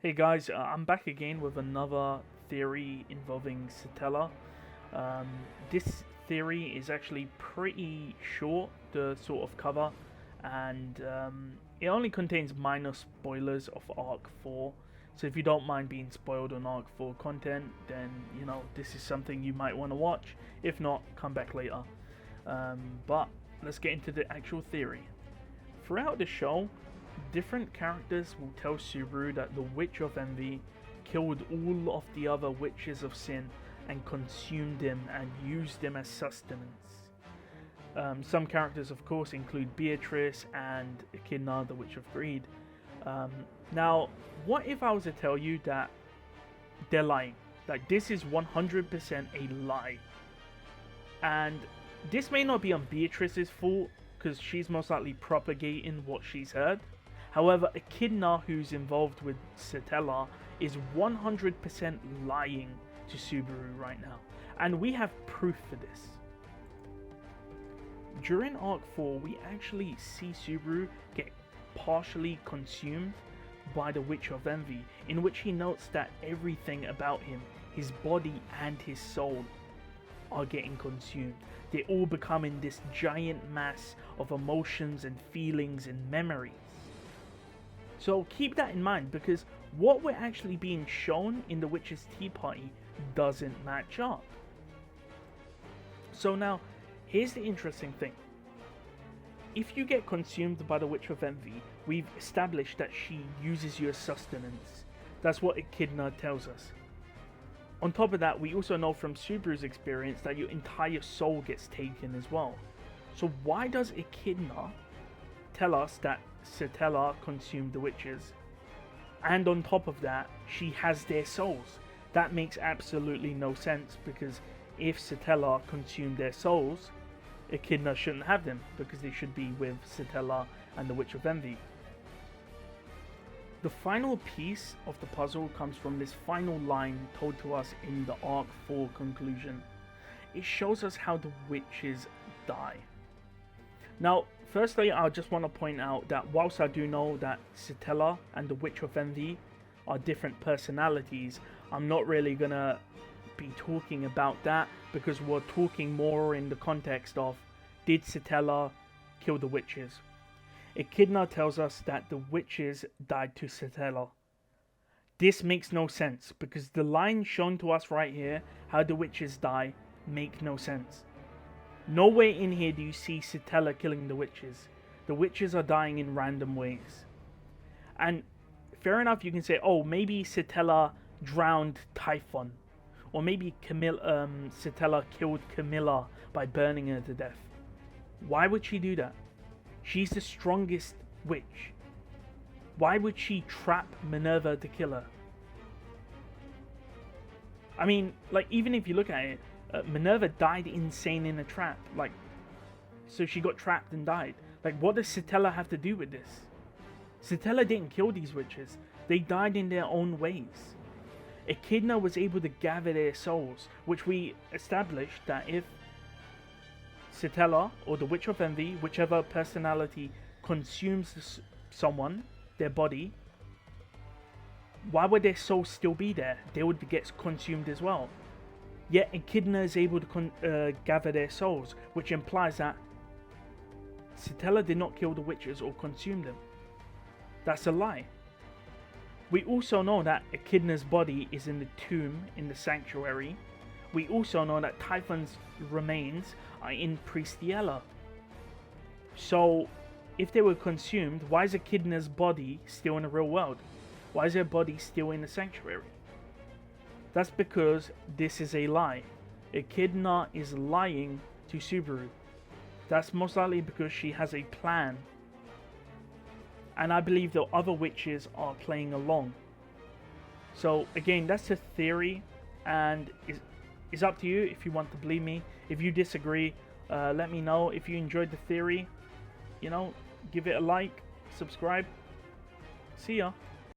Hey guys, I'm back again with another theory involving Satella. Um, this theory is actually pretty short, the sort of cover, and it only contains minor spoilers of Arc 4. So if you don't mind being spoiled on Arc 4 content, then this is something you might want to watch. If not, come back later. But let's get into the actual theory. Throughout the show, different characters will tell Subaru that the Witch of Envy killed all of the other Witches of Sin and consumed them and used them as sustenance. Some characters, of course, include Beatrice and Echidna, the Witch of Greed. Now, what if I was to tell you that they're lying? Like, this is 100% a lie. And this may not be on Beatrice's fault, because she's most likely propagating what she's heard. However, Echidna, who's involved with Satella, is 100% lying to Subaru right now. And we have proof for this. During Arc 4, we actually see Subaru get partially consumed by the Witch of Envy, in which he notes that everything about him, his body and his soul, are getting consumed. They're all becoming this giant mass of emotions and feelings and memories. So keep that in mind, because what we're actually being shown in the Witch's Tea Party doesn't match up. So now, here's the interesting thing. If you get consumed by the Witch of Envy, we've established that she uses you as sustenance. That's what Echidna tells us. On top of that, we also know from Subaru's experience that your entire soul gets taken as well. So why does Echidna tell us that Satella consumed the witches? And on top of that, she has their souls. That makes absolutely no sense, because if Satella consumed their souls, Echidna shouldn't have them, because they should be with Satella and the Witch of Envy. The final piece of the puzzle comes from this final line told to us in the Arc 4 conclusion. It shows us how the witches die. Now, firstly, I just want to point out that whilst I do know that Satella and the Witch of Envy are different personalities, I'm not really going to be talking about that, because we're talking more in the context of, did Satella kill the witches? Echidna tells us that the witches died to Satella. This makes no sense, because the lines shown to us right here, how the witches die, make no sense. Nowhere in here do you see Satella killing the witches. The witches are dying in random ways. And fair enough, you can say, oh, maybe Satella drowned Typhon. Or maybe Satella killed Camilla by burning her to death. Why would she do that? She's the strongest witch. Why would she trap Minerva to kill her? I mean, like, even if you look at it, Minerva died insane in a trap. Like, so she got trapped and died. Like, what does Satella have to do with this? Satella didn't kill these witches. They died in their own ways. Echidna was able to gather their souls, which we established that if Satella or the Witch of Envy, whichever personality consumes someone, their body, why would their souls still be there? They would get consumed as well. Yet Echidna is able to gather their souls, which implies that Satella did not kill the witches or consume them. That's a lie. We also know that Echidna's body is in the tomb in the sanctuary. We also know that Typhon's remains are in Priestiella. So, if they were consumed, why is Echidna's body still in the real world? Why is her body still in the sanctuary? That's because this is a lie. Echidna is lying to Subaru. That's most likely because she has a plan. And I believe the other witches are playing along. So again, that's a theory, and it's up to you if you want to believe me. If you disagree, let me know. If you enjoyed the theory, give it a like, subscribe. See ya.